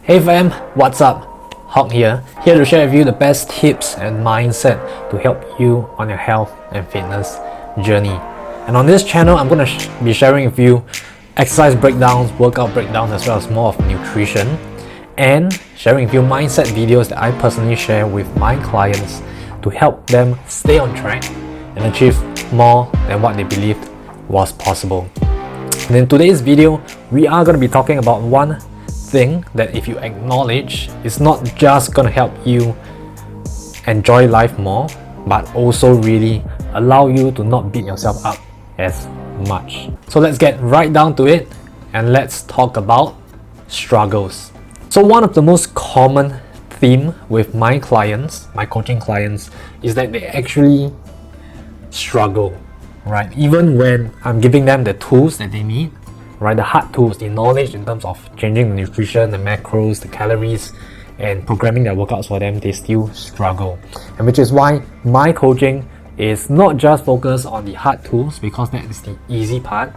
Hey fam, what's up? Hock here to share with you the best tips and mindset to help you on your health and fitness journey. And on this channel, I'm going to be sharing with you exercise breakdowns, workout breakdowns, as well as more of nutrition, and sharing with you mindset videos that I personally share with my clients to help them stay on track and achieve more than what they believed was possible. And in today's video, we are going to be talking about one thing that if you acknowledge, it's not just going to help you enjoy life more, but also really allow you to not beat yourself up as much. So let's get right down to it and let's talk about struggles. So one of the most common theme with my clients, my coaching clients, is that they actually struggle, right? Even when I'm giving them the tools that they need, right, the hard tools, the knowledge in terms of changing the nutrition, the macros, the calories, and programming their workouts for them, they still struggle. And which is why my coaching is not just focused on the hard tools, because that is the easy part.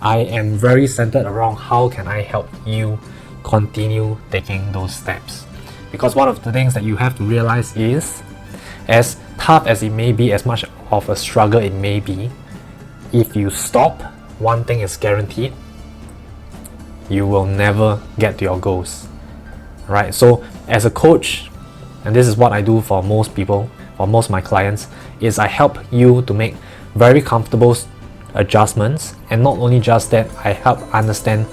I am very centered around how can I help you continue taking those steps. Because one of the things that you have to realize is, as tough as it may be, as much of a struggle it may be, if you stop, one thing is guaranteed: you will never get to your goals, right? So as a coach, and this is what I do for most people, for most of my clients, is I help you to make very comfortable adjustments. And not only just that, I help understand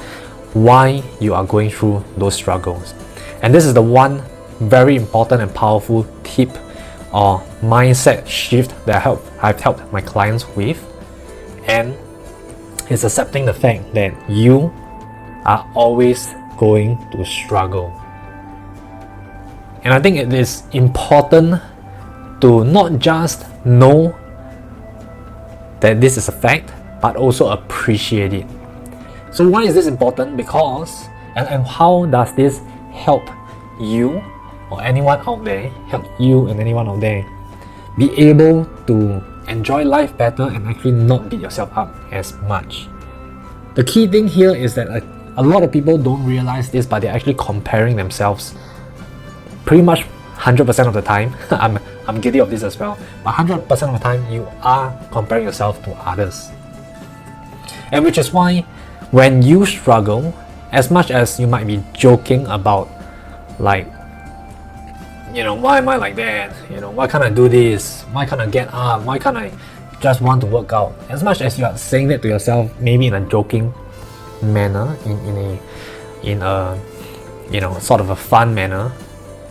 why you are going through those struggles. And this is the one very important and powerful tip or mindset shift that I've helped my clients with, and it's accepting the fact that you are always going to struggle. And I think it is important to not just know that this is a fact, but also appreciate it. So why is this important? Because, and how does this help you or anyone out there, be able to enjoy life better and actually not beat yourself up as much? The key thing here is that a lot of people don't realize this, but they're actually comparing themselves pretty much 100% of the time. I'm guilty of this as well, but 100% of the time you are comparing yourself to others. And which is why when you struggle, as much as you might be joking about, like, why am I like that? Why can't I do this? Why can't I get up? Why can't I just want to work out? As much as you are saying that to yourself, maybe in a joking manner, in a sort of a fun manner,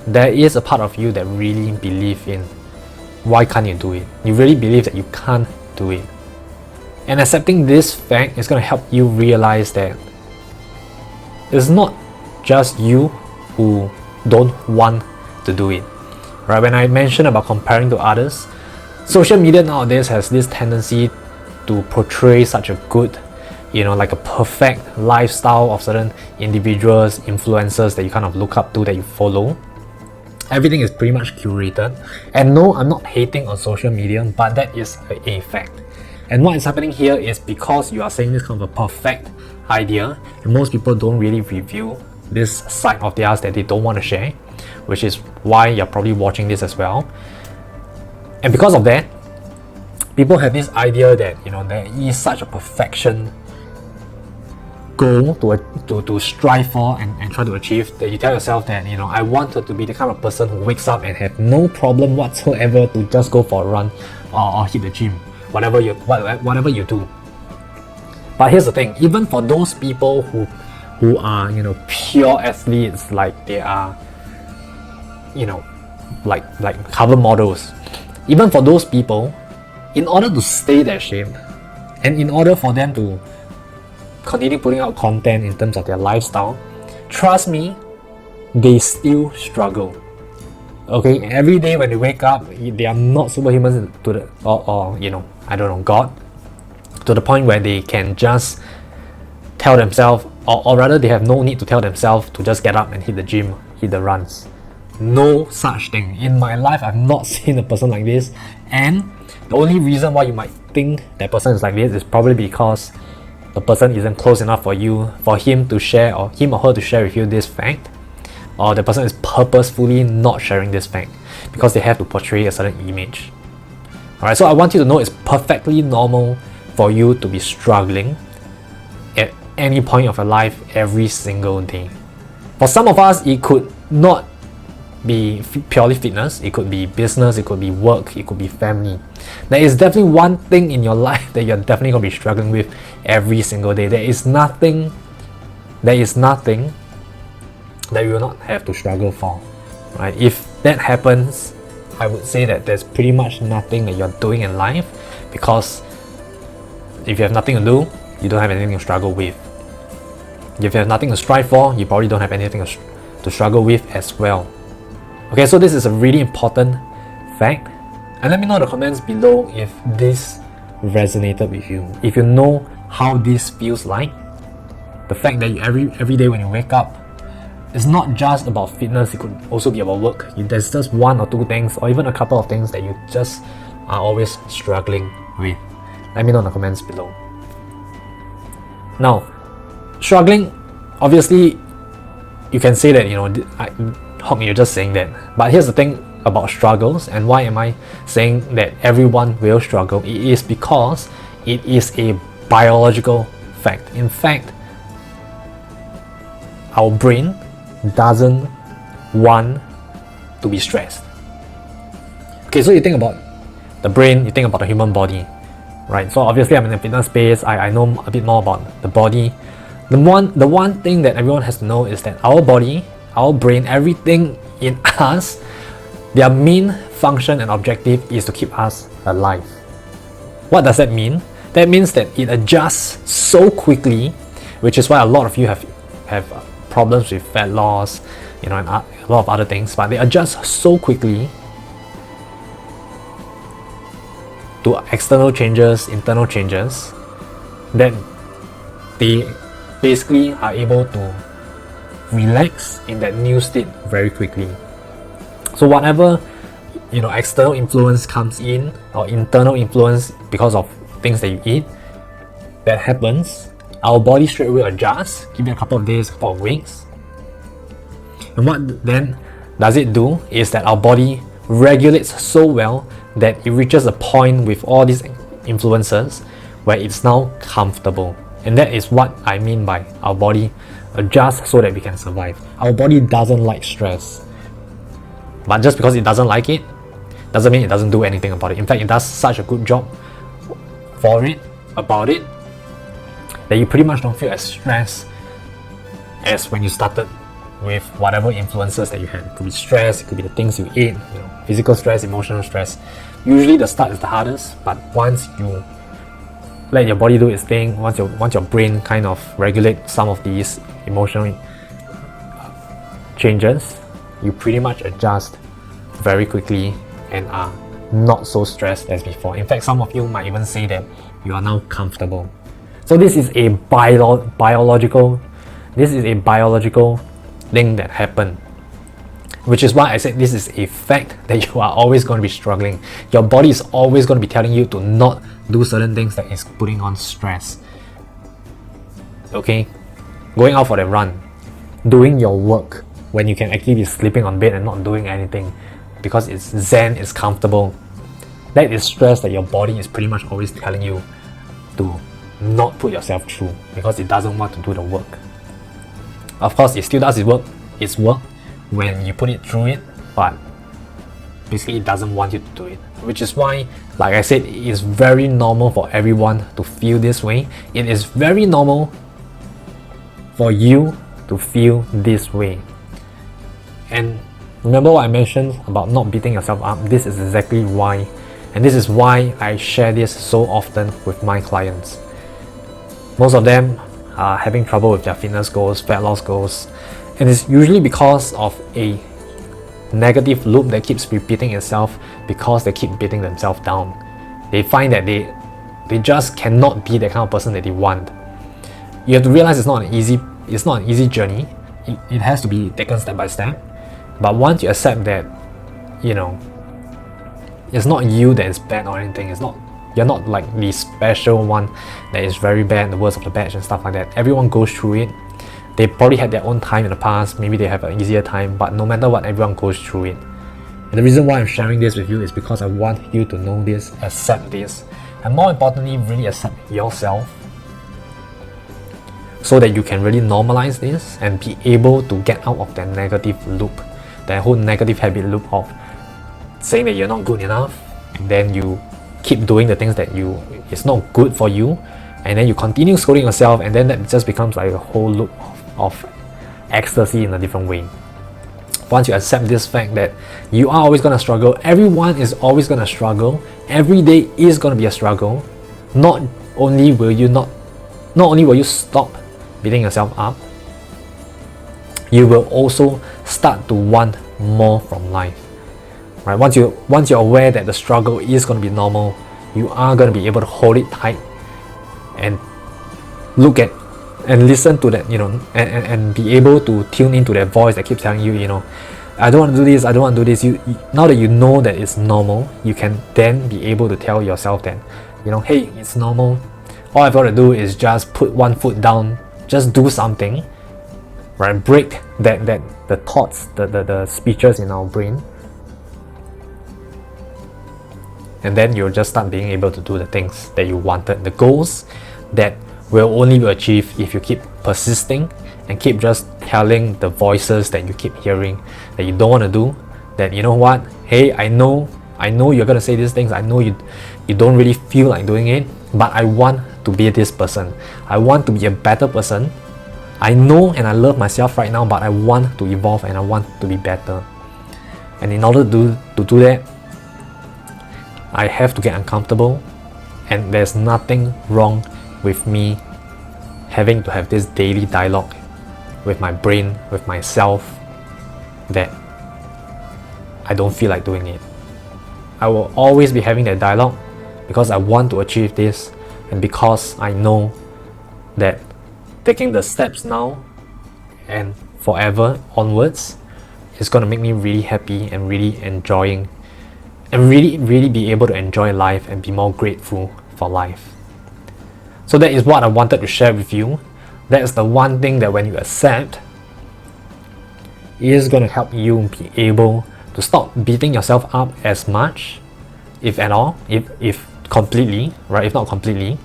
there is a part of you that really believe in why can't you do it. You really believe that you can't do it. And accepting this fact is going to help you realize that it's not just you who don't want to do it, right? When I mentioned about comparing to others, social media nowadays has this tendency to portray such a good, like a perfect lifestyle of certain individuals, influencers that you kind of look up to, that you follow. Everything is pretty much curated. And no, I'm not hating on social media, but that is a fact. And what is happening here is because you are saying this kind of a perfect idea, and most people don't really review this side of theirs that they don't want to share, which is why you're probably watching this as well. And because of that, people have this idea that there is such a perfection goal to strive for and try to achieve, that you tell yourself that I wanted to be the kind of person who wakes up and have no problem whatsoever to just go for a run or hit the gym, whatever you do. But here's the thing: even for those people who are pure athletes, like they are like cover models, even for those people, in order to stay that shape and in order for them to continue putting out content in terms of their lifestyle, trust me, they still struggle. Okay, every day when they wake up, they are not superhumans to the or I don't know, God, to the point where they can just tell themselves, or rather they have no need to tell themselves to just get up and hit the gym, hit the runs. No such thing. In my life, I've not seen a person like this. And the only reason why you might think that person is like this is probably because the person isn't close enough for him to share, or him or her to share with you this fact. or the person is purposefully not sharing this fact because they have to portray a certain image. Alright, so I want you to know it's perfectly normal for you to be struggling at any point of your life every single day. For some of us, it could not be purely fitness, it could be business, it could be work, it could be family. There is definitely one thing in your life that you're definitely going to be struggling with every single day. There is nothing that you will not have to struggle for, right? If that happens, I would say that there's pretty much nothing that you're doing in life, because if you have nothing to do, you don't have anything to struggle with. If you have nothing to strive for, you probably don't have anything to struggle with as well. Okay, so this is a really important fact, and let me know in the comments below if this resonated with you. If you know how this feels like, the fact that every day when you wake up, it's not just about fitness, it could also be about work. There's just one or two things, or even a couple of things that you just are always struggling with. Let me know in the comments below. Now, struggling, obviously, you can say that, Hock, you're just saying that. But here's the thing about struggles, and why am I saying that everyone will struggle? It is because it is a biological fact. In fact, our brain doesn't want to be stressed. Okay, so you think about the brain, you think about the human body, right? So obviously I'm in the fitness space, I know a bit more about the body. The one thing that everyone has to know is that our body, our brain, everything in us, their main function and objective is to keep us alive. What does that mean? That means that it adjusts so quickly, which is why a lot of you have problems with fat loss, and a lot of other things, but they adjust so quickly to external changes, internal changes, that they basically are able to relax in that new state very quickly. So whatever external influence comes in, or internal influence because of things that you eat, that happens, our body straight away adjusts, give it a couple of days, a couple of weeks. And what then does it do is that our body regulates so well that it reaches a point with all these influences where it's now comfortable. And that is what I mean by our body adjusts so that we can survive. Our body doesn't like stress. But just because it doesn't like it, doesn't mean it doesn't do anything about it. In fact, it does such a good job about it, that you pretty much don't feel as stressed as when you started with whatever influences that you had. It could be stress, it could be the things you ate, physical stress, emotional stress. Usually the start is the hardest, but once you let your body do its thing, once your brain kind of regulates some of these emotional changes, you pretty much adjust very quickly and are not so stressed as before. In fact, some of you might even say that you are now comfortable. So this is a biological thing that happened, which is why I said this is a fact that you are always going to be struggling. Your body is always going to be telling you to not do certain things that is putting on stress. Okay, going out for a run, doing your work when you can actually be sleeping on bed and not doing anything because it's zen, it's comfortable. That is stress that your body is pretty much always telling you to not put yourself through, because it doesn't want to do the work. Of course, it still does its work when you put it through it, but basically it doesn't want you to do it. Which is why, like I said, it is very normal for everyone to feel this way. It is very normal for you to feel this way. And remember what I mentioned about not beating yourself up? This is exactly why, and this is why I share this so often with my clients. Most of them are having trouble with their fitness goals, fat loss goals, and it's usually because of a negative loop that keeps repeating itself because they keep beating themselves down. They find that they just cannot be the kind of person that they want. You have to realize it's not an easy journey. It has to be taken step by step. But once you accept that, it's not you that is bad or anything. You're not like the special one that is very bad, the worst of the batch and stuff like that. Everyone goes through it. They probably had their own time in the past, maybe they have an easier time, but no matter what, everyone goes through it. And the reason why I'm sharing this with you is because I want you to know this, accept this, and more importantly, really accept yourself, so that you can really normalize this and be able to get out of that negative loop, that whole negative habit loop of saying that you're not good enough, and then you keep doing the things that it's not good for you, and then you continue scolding yourself, and then that just becomes like a whole loop of ecstasy in a different way. Once you accept this fact that you are always going to struggle, everyone is always going to struggle, every day is going to be a struggle, not only will you stop beating yourself up, you will also start to want more from life. Right? Once you're aware that the struggle is going to be normal, you are going to be able to hold it tight and look at and listen to that, and be able to tune into that voice that keeps telling you, I don't want to do this, I don't want to do this. Now that you know that it's normal, you can then be able to tell yourself that, hey, it's normal. All I've got to do is just put one foot down, just do something, right? Break the thoughts, the speeches in our brain, and then you'll just start being able to do the things that you wanted, the goals that will only be achieved if you keep persisting and keep just telling the voices that you keep hearing that you don't want to do, that what, hey, I know you're gonna say these things, I know you don't really feel like doing it, but I want to be this person, I want to be a better person, I know and I love myself right now, but I want to evolve and I want to be better. And in order to do that, I have to get uncomfortable, and there's nothing wrong with me having to have this daily dialogue with my brain, with myself, that I don't feel like doing it. I will always be having that dialogue because I want to achieve this, and because I know that taking the steps now and forever onwards is going to make me really happy and really enjoying, and really be able to enjoy life and be more grateful for life. So that is what I wanted to share with you. That is the one thing that when you accept, it is going to help you be able to stop beating yourself up as much, if at all, if completely, right? If not completely.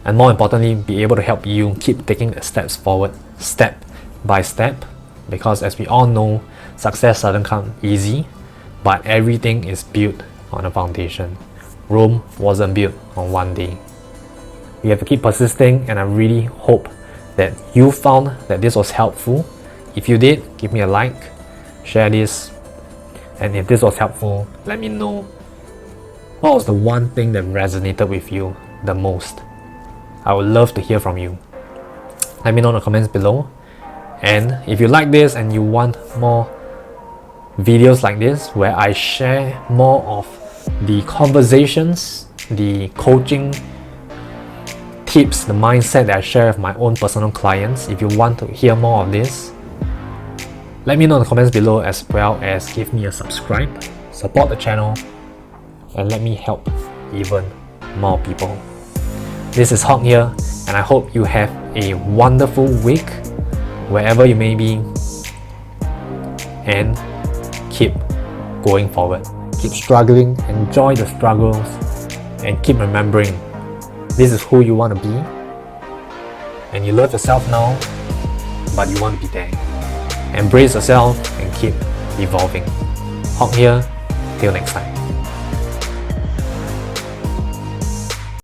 And more importantly, be able to help you keep taking the steps forward, step by step. Because as we all know, success doesn't come easy, but everything is built on a foundation. Rome wasn't built on one day. You have to keep persisting, and I really hope that you found that this was helpful. If you did, give me a like, share this, and if this was helpful, let me know what was the one thing that resonated with you the most. I would love to hear from you. Let me know in the comments below. And if you like this and you want more videos like this where I share more of the conversations, the coaching tips, the mindset that I share with my own personal clients, if you want to hear more of this, let me know in the comments below, as well as give me a subscribe, support the channel, and let me help even more people. This is Hock here, and I hope you have a wonderful week wherever you may be, and keep going forward. Keep struggling, enjoy the struggles, and keep remembering this is who you want to be, and you love yourself now, but you want to be there. Embrace yourself and keep evolving. Hock here, till next time.